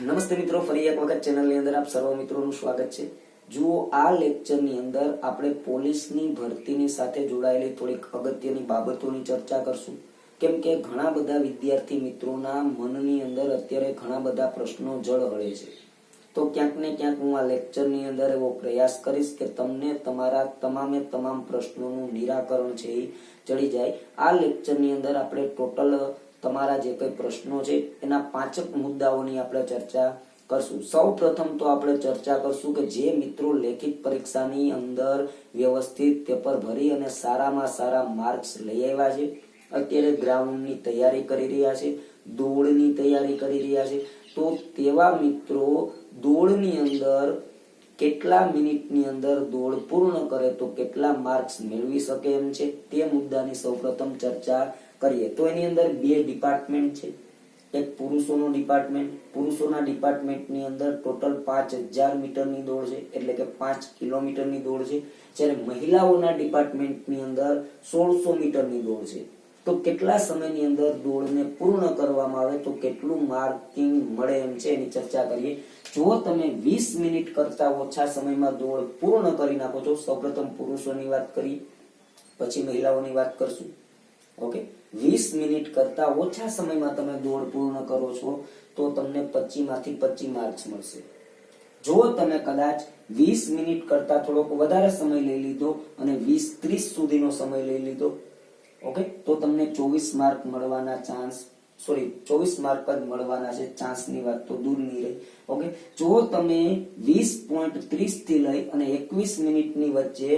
નમસ્તે મિત્રો, ફરી એક વખત ચેનલની અંદર આપ સર્વ મિત્રોનું સ્વાગત છે। જુઓ, આ લેક્ચરની અંદર આપણે પોલીસની ભરતીની સાથે જોડાયેલી થોડીક અગત્યની બાબતોની ચર્ચા કરશું। કેમ કે ઘણા બધા વિદ્યાર્થી મિત્રોના મનની અંદર અત્યારે ઘણા બધા પ્રશ્નો જળહળે છે, તો ક્યાંક ને ક્યાંક હું આ લેક્ચરની અંદર એવો પ્રયાસ કરીશ કે તમને તમારા તમામ પ્રશ્નોનું નિરાકરણ છે એ ચડી જાય। આ લેક્ચરની અંદર આપણે ટોટલ તમારા જે કઈ પ્રશ્નો છે એના 5 મુદ્દાઓની આપણે ચર્ચા કરશું। સૌ પ્રથમ તો આપણે ચર્ચા કરશું કે જે મિત્રો લેખિત પરીક્ષાની અંદર વ્યવસ્થિત પેપર ભરી અને સારામાં સારા માર્ક્સ લઈ આવ્યા છે, અત્યારે ગ્રાઉન્ડની તૈયારી કરી રહ્યા છે, દોડની તૈયારી કરી રહ્યા છે, તો તેવા મિત્રો દોડની અંદર કેટલા મિનિટની અંદર દોડ પૂર્ણ કરે તો કેટલા માર્ક્સ મેળવી શકે એમ છે તે મુદ્દાની સૌપ્રથમ ચર્ચા કરીએ। તો એની અંદર 2 ડિપાર્ટમેન્ટ છે, એક પુરુષોનો ડિપાર્ટમેન્ટ, પુરુષોના ડિપાર્ટમેન્ટની અંદર ટોટલ 5000 મીટરની દોડ છે, એટલે કે 5 કિલોમીટરની દોડ છે, જ્યારે મહિલાઓના ડિપાર્ટમેન્ટની અંદર 1600 મીટરની દોડ છે। તો કેટલા સમયની અંદર દોડને પૂર્ણ કરવામાં આવે તો કેટલું માર્કિંગ મળે એમ છે એની ચર્ચા કરીએ। જો તમે 20 મિનિટ કરતા ઓછા સમયમાં દોડ પૂર્ણ કરી નાખો છો, સૌપ્રથમ પુરુષોની વાત કરી પછી મહિલાઓની વાત કરશું, ઓકે। 20 મિનિટ કરતા ઓછા સમયમાં તમે દોડ પૂર્ણ કરો છો તો તમને 25 માંથી 25 માર્ક્સ મળશે। જો તમે કદાચ 20 મિનિટ કરતા થોડોક વધારે સમય લઈ લીધો અને 20-30 સુધીનો સમય લઈ લીધો, ઓકે, તો તમને 24 માર્ક મળવાના ચાન્સ 24 માર્ક જ મળવાના છે, ચાન્સની વાત તો દૂરની રહી, ઓકે। જો તમે 20.30 થી લઈ અને 21 મિનિટની વચ્ચે,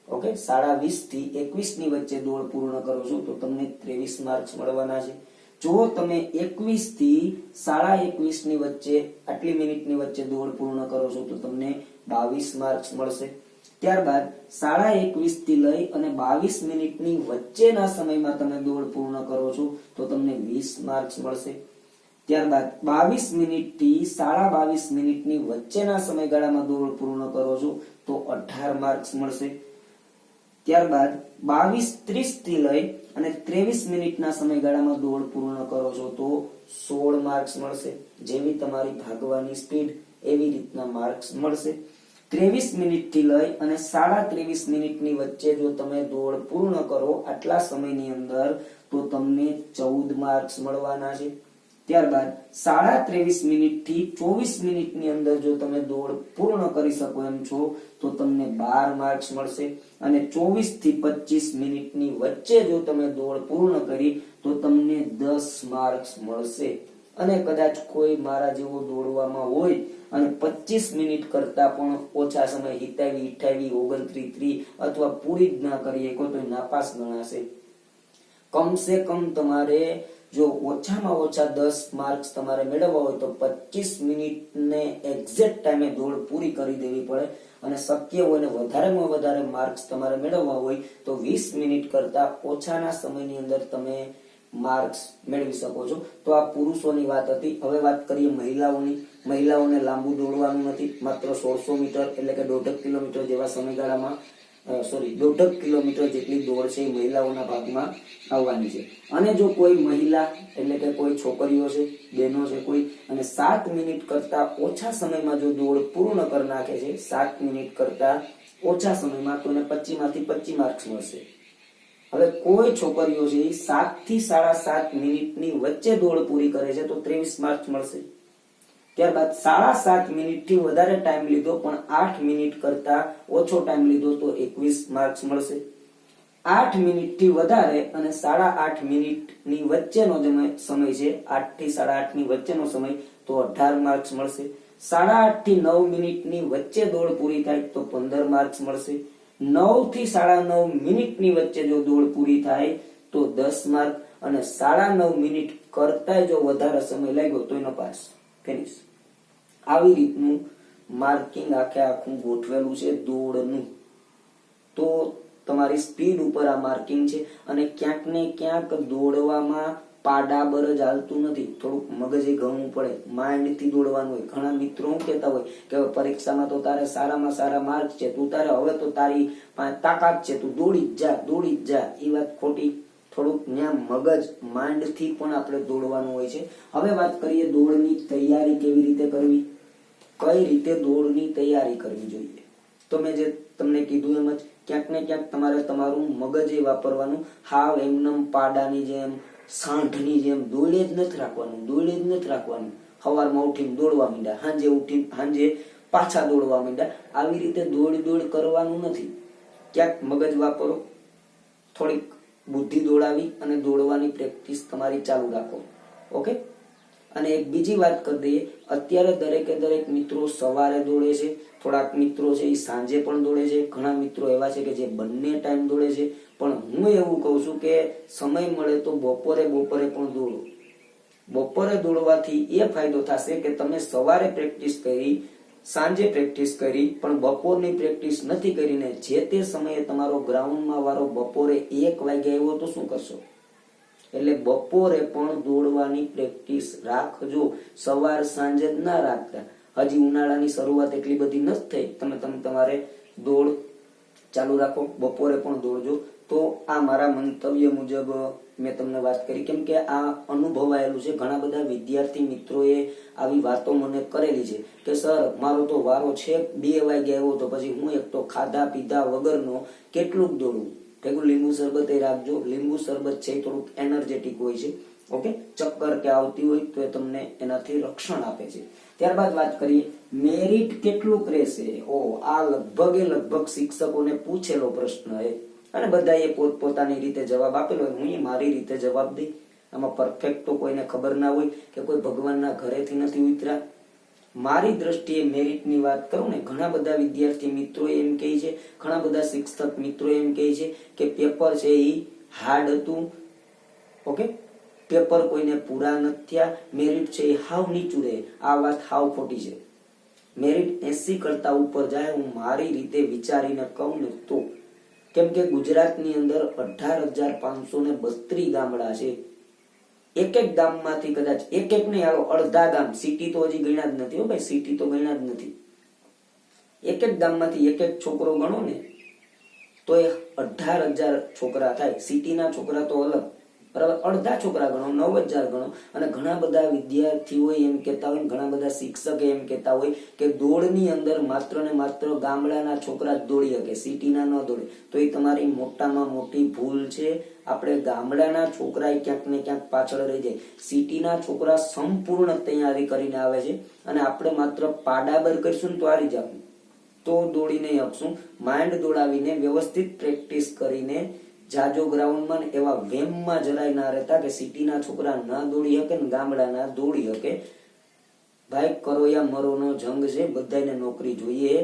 ઓકે, 20.5 થી 21 ની વચ્ચે દોડ પૂર્ણ કરો છો તો તમને 23 માર્ક્સ મળવાના છે। જો તમે 21 થી 21.5 ની વચ્ચે આટલી મિનિટની વચ્ચે દોડ પૂર્ણ કરો છો તો તમને 22 માર્ક્સ મળશે। ત્યારબાદ 21.5 થી લઈ અને 22 મિનિટની વચ્ચેના સમયમાં તમે દોડ પૂર્ણ કરો છો તો તમને 20 માર્ક્સ મળશે। ત્યારબાદ 22 મિનિટ થી 22.5 મિનિટની વચ્ચેના સમયગાળામાં દોડ પૂર્ણ કરો છો તો 18 માર્ક્સ મળશે। ત્યારબાદ 22:30 થી લઈ અને 23 મિનિટના સમયગાળામાં દોડ પૂર્ણ કરો છો તો 16 માર્ક્સ મળશે। જેવી તમારી ભાગવાની સ્પીડ એવી રીતના માર્ક્સ મળશે। 23 મિનિટ થી લઈ અને 23.5 મિનિટની વચ્ચે જો તમે દોડ પૂર્ણ કરો આટલા સમયની અંદર તો તમને 14 માર્ક્સ મળવાના છે। ત્યારબાદ 23.5 મિનિટ થી 24 મિનિટની અંદર જો તમે દોડ પૂર્ણ કરી શકો એમ છો તો તમને 12 માર્ક્સ મળશે, અને 24 થી 25 મિનિટની વચ્ચે જો તમે દોડ પૂર્ણ કરી તો તમને 10 માર્ક્સ મળશે। અને કદાચ કોઈ મારા જેવો દોડવામાં હોય અને 25 મિનિટ કરતા પણ ઓછા સમય 27, 28, 29, 30 અથવા પૂરી જ ના કરી શકો તો નાપાસ ગણાશે। કમસે કમ તમારે જો ઓછામાં ઓછા 10 માર્ક્સ તમારે મેળવવા હોય તો 25 મિનિટને એક્ઝેક્ટ ટાઈમે દોડ પૂરી કરી દેવી પડે, અને શક્ય હોય ને વધારેમાં વધારે માર્ક્સ તમારે મેળવવા હોય તો 20 મિનિટ કરતા ઓછાના સમયની અંદર તમે માર્ક્સ મેળવી શકો છો। તો આ પુરુષોની વાત હતી। હવે વાત કરીએ મહિલાઓની। મહિલાઓને લાંબુ દોડવાનું નથી, માત્ર 1600 મીટર એટલે કે 1.5 કિલોમીટર જેવા સમયગાળામાં 1.5 કિલોમીટર જેટલી દોડ છે એ મહિલાઓના ભાગમાં આવવાની છે। અને જો કોઈ મહિલા એટલે કે કોઈ છોકરીઓ છે, બહેનો છે કોઈ, અને 7 મિનિટ કરતા ઓછા સમયમાં જો દોડ પૂર્ણ કરી નાખે છે, 7 મિનિટ કરતા ઓછા સમયમાં, તો એને 25 માંથી 25 માર્ક્સ મળશે। હવે કોઈ છોકરીઓ છે 7 થી 7.5 મિનિટની વચ્ચે દોડ પૂરી કરે છે તો 23 માર્ક્સ મળશે। ત્યારબાદ 7.5 મિનિટ થી વધારે ટાઈમ લીધો પણ 8 મિનિટ કરતા ઓછો ટાઈમ લીધો તો 21 માર્ક્સ મળશે। 8 મિનિટ થી વધારે અને 8.5 મિનિટની વચ્ચેનો સમય છે, 8 થી 8.5 ની વચ્ચેનો સમય, તો 18 માર્ક્સ મળશે। 8.5 થી 9 મિનિટની વચ્ચે દોડ પૂરી થાય તો 15 માર્ક્સ મળશે। 9 થી 9.5 મિનિટની વચ્ચે જો દોડ પૂરી થાય તો 10 માર્ક, અને 9.5 મિનિટ કરતા જો વધારે સમય લાગ્યો તો એનો પાસ, ફિનિશ। આવી રીતનું માર્કિંગ આખું ગોઠવેલું છે દોડનું। તો તમારી સ્પીડ ઉપર આ માર્કિંગ છે, અને ક્યાંક ને ક્યાંક દોડવામાં પાડાબર જ હાલતું નથી, થોડુંક મગજે ગણવું પડે, માઇન્ડ થી દોડવાનું હોય। ઘણા મિત્રો શું કહેતા હોય કે પરીક્ષામાં તો તારે સારામાં સારા માર્ક છે, તું તારે હવે તો તારી તાકાત છે, તું દોડી જ જા। એ વાત ખોટી। થોડુંક ત્યાં મગજ માઇન્ડથી પણ આપણે દોડવાનું હોય છે. હવે વાત કરીએ દોડની તૈયારી કેવી રીતે કરવી, કઈ રીતે દોડની તૈયારી કરવી જોઈએ. તો મેં જે તમને કીધું એમ જ ક્યાંક ને ક્યાંક તમારે તમારું મગજ એ વાપરવાનું. હાવ એમનેમ પાડાની જેમ સાંઢની જેમ દોડે જ નથી રાખવાનું. સવારમાં ઉઠીને દોડવા માંડ્યા, સાંજે પાછા દોડવા માંડ્યા, આવી રીતે દોડ કરવાનું નથી. ક્યાંક મગજ વાપરો, થોડીક બુદ્ધિ દોડાવી અને દોડવાની પ્રેક્ટિસ તમારી ચાલુ રાખો. ઓકે. અને એક બીજી વાત કરી દઈએ, અત્યારે દરેક મિત્રો સવારે દોડે છે, થોડાક મિત્રો છે એ સાંજે પણ દોડે છે, ઘણા મિત્રો એવા છે કે જે બંને ટાઈમ દોડે છે. પણ હું એવું કહું છું કે સમય મળે તો બપોરે પણ દોડો. બપોરે દોડવાથી એ ફાયદો થશે કે તમે સવારે પ્રેક્ટિસ કરી, સાંજે પ્રેક્ટિસ કરી, પણ બપોરની પ્રેક્ટિસ નથી કરીને જે તે સમયે તમારો ગ્રાઉન્ડમાં વારો બપોરે 1 વાગે આવ્યો તો શું કરશો? એટલે બપોરે પણ દોડવાની પ્રેક્ટિસ રાખજો, સવાર સાંજે જ ના રાખતા. હજી ઉનાળાની શરૂઆત એટલી બધી નથી થઈ, તમે તમારે દોડ ચાલુ રાખો, બપોરે પણ દોડજો. તો આ મારા મંતવ્ય મુજબ મેં તમને વાત કરી, કેમ કે આ અનુભવાયેલું છે. ઘણા બધા વિદ્યાર્થી મિત્રોએ આવી વાતો મને કરેલી છે કે સર મારો તો વારો છે 2 વાગે આવ્યો તો પછી હું એક તો ખાધા પીધા વગરનો કેટલુંક દોડું. ભેગું લીંબુ શરબત રાખજો. લીંબુ શરબત છે થોડુંક એનર્જેટિક હોય છે. ઓકે, ચક્કર કે આવતી હોય તો એ તમને એનાથી રક્ષણ આપે છે. ત્યારબાદ વાત કરીએ મેરિટ કેટલુંક રહેશે. આ લગભગ શિક્ષકોને પૂછેલો પ્રશ્ન છે અને બધાએ પોતપોતાની રીતે જવાબ આપેલો. હું મારી રીતે જવાબ દઈ. આમાં પરફેક્ટ તો કોઈને ખબર ના હોય કે કોઈ ભગવાનના ઘરેથી નથી ઉતર્યા. મારી દ્રષ્ટિએ મેરિટની વાત કરું ને, ઘણા બધા વિદ્યાર્થી મિત્રો એમ કહે છે, ઘણા બધા શિક્ષક મિત્રો એમ કહે છે કે પેપર છે એ હાર્ડ હતું. ઓકે, પેપર કોઈને પૂરા નથી થયા, મેરિટ છે એ હાવ નીચું રહે. આ વાત હાવ ખોટી છે. મેરિટ 80 કરતા ઉપર જાય, હું મારી રીતે વિચારીને કહું ને તો. કેમ કે ગુજરાતની અંદર 18,532 ગામડા છે. એક ગામમાંથી કદાચ એક નહીં, હાલો અડધા ગામ, સિટી તો હજી ગણ્યા જ નથી. હો ભાઈ, સિટી તો ગણ્યા જ નથી. એક ગામમાંથી એક છોકરો ગણો ને તો એ 18,000 છોકરા થાય. સિટીના છોકરા તો અલગ, બરાબર. અડધા છોકરા ગણો, 9,000 ગણો. અને ઘણા બધા વિદ્યાર્થીઓ એમ કહેતા હોય, ઘણા બધા શિક્ષક એમ કહેતા હોય કે દોડની અંદર માત્ર ને માત્ર ગામડાના છોકરા જ દોડી શકે, સિટીના ન દોડે. તો એ તમારી મોટામાં મોટી ભૂલ છે. આપણે ગામડાના છોકરા ક્યાંક ને ક્યાંક પાછળ રહી જાય. સિટીના છોકરા સંપૂર્ણ તૈયારી કરીને આવે છે અને આપણે માત્ર પાડાબર કરીશું ને તો હારી જવું, તો દોડી નહીં શકશું. માઇન્ડ દોડાવીને વ્યવસ્થિત પ્રેક્ટિસ કરીને જાજો ગ્રાઉન્ડમાં એવા વેમમાં જરાય ના રહેતા કે સિટીના છોકરા ના દોડી શકે ને ગામડાના દોડી શકે. ભાઈ, કરો યા મરોનો જંગ છે. બધાને નોકરી જોઈએ,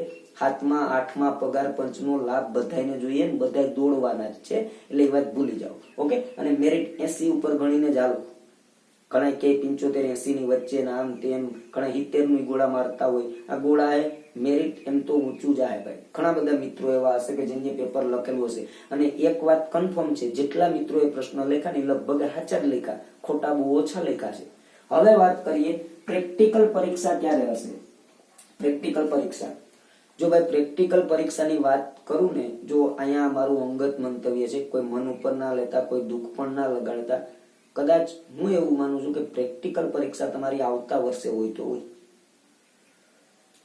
7મા 8મા પગાર પંચનો લાભ બધાને જોઈએ ને બધા દોડવાના જ છે. એટલે એ વાત ભૂલી જાઓ. ઓકે. અને મેરિટ 80 ઉપર ગણીને જ હાલો. ઘણા કે 75 80 ની વચ્ચે ના આમ તેમ, ઘણા 70 નું ગોળા મારતા હોય. આ ગોળા એ મેરિટ એમ તો ઊંચું જાય ભાઈ. ઘણા બધા મિત્રો એવા હશે કે જેને પેપર લખેલું હશે. અને એક વાત કન્ફર્મ છે, જેટલા મિત્રોએ પ્રશ્ન લખ્યા ને લગભગ સાચા જ લખ્યા, ખોટા બહુ ઓછા લખ્યા છે. હવે વાત કરીએ પ્રેક્ટિકલ પરીક્ષા ક્યારે હશે. પ્રેક્ટિકલ પરીક્ષા, જો ભાઈ પ્રેક્ટિકલ પરીક્ષાની વાત કરું ને, જો અહીંયા મારું અંગત મંતવ્ય છે, કોઈ મન ઉપર ના લેતા, કોઈ દુઃખ પણ ના લગાડતા. કદાચ હું એવું માનું છું કે પ્રેક્ટિકલ પરીક્ષા તમારી આવતા વર્ષે હોય તો હોય.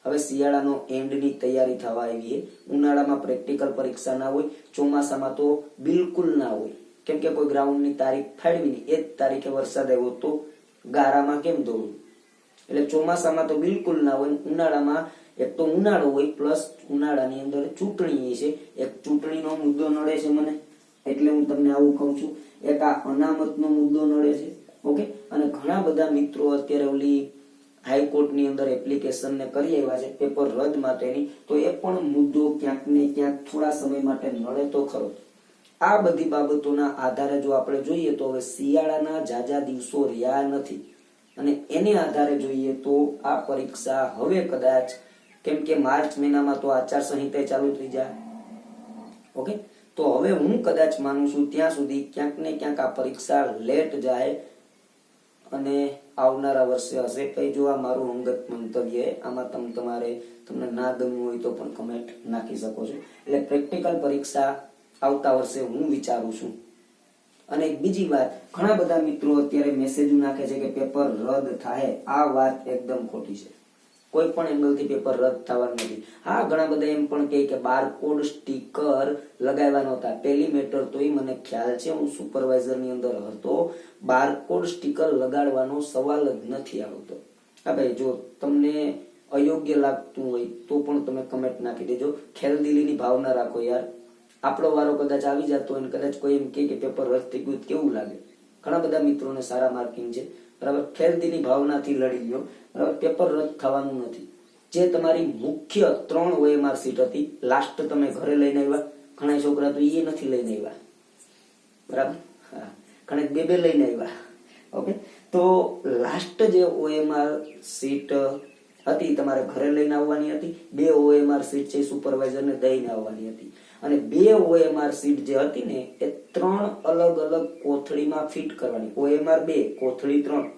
હવે શિયાળાનો એન્ડની તૈયારી થવા આવી. ઉનાળામાં પ્રેક્ટિકલ પરીક્ષા ના હોય, ચોમાસામાં તો બિલકુલ ના હોય. કેમ કે કોઈ ગ્રાઉન્ડની તારીખ ફાળવીની એ જ તારીખે વરસાદ આવ્યો તો ગારામાં કેમ દોડવું. એટલે ચોમાસામાં તો બિલકુલ ના હોય. ઉનાળામાં એક તો ઉનાળો હોય, પ્લસ ઉનાળાની અંદર ચૂંટણી છે. એક ચૂંટણીનો મુદ્દો નડે છે મને, એટલે હું તમને આવું કહું છું. એક આ અનામતનો મુદ્દો નડે છે. ઓકે. અને ઘણા બધા મિત્રો અત્યારે ઓલી હાઈકોર્ટની અંદર એપ્લિકેશન ને કરી આવ્યા છે પેપર રદ માટેની, તો એ પણ મુદ્દો ક્યાંક ને ક્યાંક થોડા સમય માટે નડે તો ખરો. આ બધી બાબતોના આધારે જો આપણે જોઈએ તો હવે શિયાળાના જાજા દિવસો રહ્યા નથી અને એને આધારે જોઈએ તો આ પરીક્ષા હવે કદાચ, કેમ કે માર્ચ મહિનામાં તો આચારસંહિતા ચાલુ થઈ જાય. ઓકે. તો હવે હું કદાચ માનું છું ત્યાં સુધી ક્યાંક ને ક્યાંક આ પરીક્ષા લેટ જાય અને આવનારા વર્ષે હશે. કઈ જો આ મારું અંગત મંતવ્ય, આમાં તમને ના ગમ્યું હોય તો પણ કમેન્ટ નાખી શકો છો. એટલે પ્રેક્ટિકલ પરીક્ષા આવતા વર્ષે હું વિચારું છું. અને એક બીજી વાત, ઘણા બધા મિત્રો અત્યારે મેસેજ નાખે છે કે પેપર રદ થાય. આ વાત એકદમ ખોટી છે. કોઈ પણ એંગલથી પેપર રદ થવાનું નથી. હા, ઘણા બધા એમ પણ કહે કે બારકોડ સ્ટીકર લગાવ્યા નતા. પહેલી મેટર તો એ મને ખ્યાલ છે, હું સુપરવાઇઝરની અંદર હતો, બારકોડ સ્ટીકર લગાડવાનો સવાલ જ નથી આવતો. હા ભાઈ, જો તમને અયોગ્ય લાગતું હોય તો પણ તમે કમેન્ટ નાખી દેજો. ખેલદિલીની ભાવના રાખો યાર. આપણો વારો કદાચ આવી જતો હોય, કદાચ કોઈ એમ કે પેપર રદ થઈ ગયું કેવું લાગે? ઘણા બધા મિત્રોને સારા માર્કિંગ છે, બરાબર. ખેલદિલી ભાવનાથી લડી લ્યો, બરાબર. પેપર રદ થવાનું નથી. જે તમારી મુખ્ય 3 OMR સીટ હતી, લાસ્ટ તમે ઘરે લઈને આવ્યા. ઘણા છોકરા તો એ નથી લઈને આવ્યા, બરાબર. હા, ઘણા બે લઈને આવ્યા. ઓકે, તો લાસ્ટ જે OMR સીટ હતી તમારે ઘરે લઈને આવવાની હતી. 2 OMR સીટ છે સુપરવાઇઝરને દઈને આવવાની હતી. અને 2 OMR સીટ જે હતી ને એ 3 અલગ અલગ કોથળીમાં ફિટ કરવાની. OMR 2, કોથળી 3.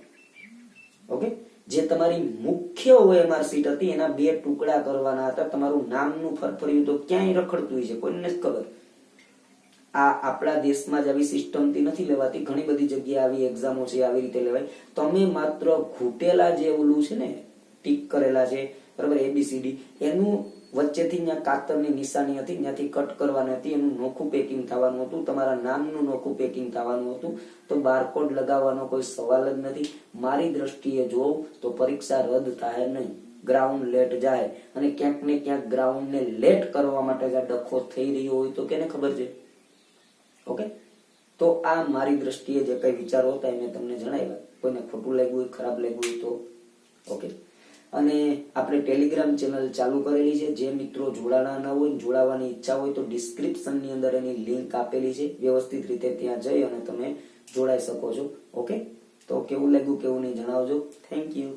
ઓકે, જે તમારી મુખ્ય OMR સીટ હતી એના 2 ટુકડા કરવાના હતા. તમારું નામનું ફરફર્યું તો ક્યાંય રખડતું હોય છે, કોઈને જ ખબર. આ આપણા દેશમાં જ આવી સિસ્ટમથી નથી લેવાતી. ઘણી બધી જગ્યાએ આવી એક્ઝામો છે, આવી રીતે લેવાય. તમે માત્ર ઘૂંટેલા જે ઓલું છે ને, ટીક કરેલા છે, બરાબર, ABCD, એનું વચ્ચેથી ત્યાં કાતરની નિશાની હતી, ત્યાંથી કટ કરવાની હતી. એનું નોખું પેકિંગ થવાનું હતું, તમારા નામનું નોખું પેકિંગ થવાનું હતું. તો બારકોડ લગાવવાનો કોઈ સવાલ જ નથી. મારી દ્રષ્ટિએ જોઉં તો પરીક્ષા રદ થાય નહીં, ગ્રાઉન્ડ લેટ જાય. અને ક્યાંક ને ક્યાંક ગ્રાઉન્ડને લેટ કરવા માટે ડખો થઈ રહ્યો હોય તો કેને ખબર છે? ઓકે, તો આ મારી દ્રષ્ટિએ જે કઈ વિચારો હતા એ મેં તમને જણાવ્યા. કોઈને ખોટું લાગ્યું હોય, ખરાબ લાગ્યું હોય તો ઓકે. અને આપણે ટેલિગ્રામ ચેનલ ચાલુ કરેલી છે. જે મિત્રો જોડાણા ન હોય, જોડાવાની ઈચ્છા હોય તો ડિસ્ક્રિપ્શનની અંદર એની લિંક આપેલી છે. વ્યવસ્થિત રીતે ત્યાં જઈ અને તમે જોડાઈ શકો છો. ઓકે, તો કેવું લાગ્યું કેવું નહીં જણાવજો. Thank you.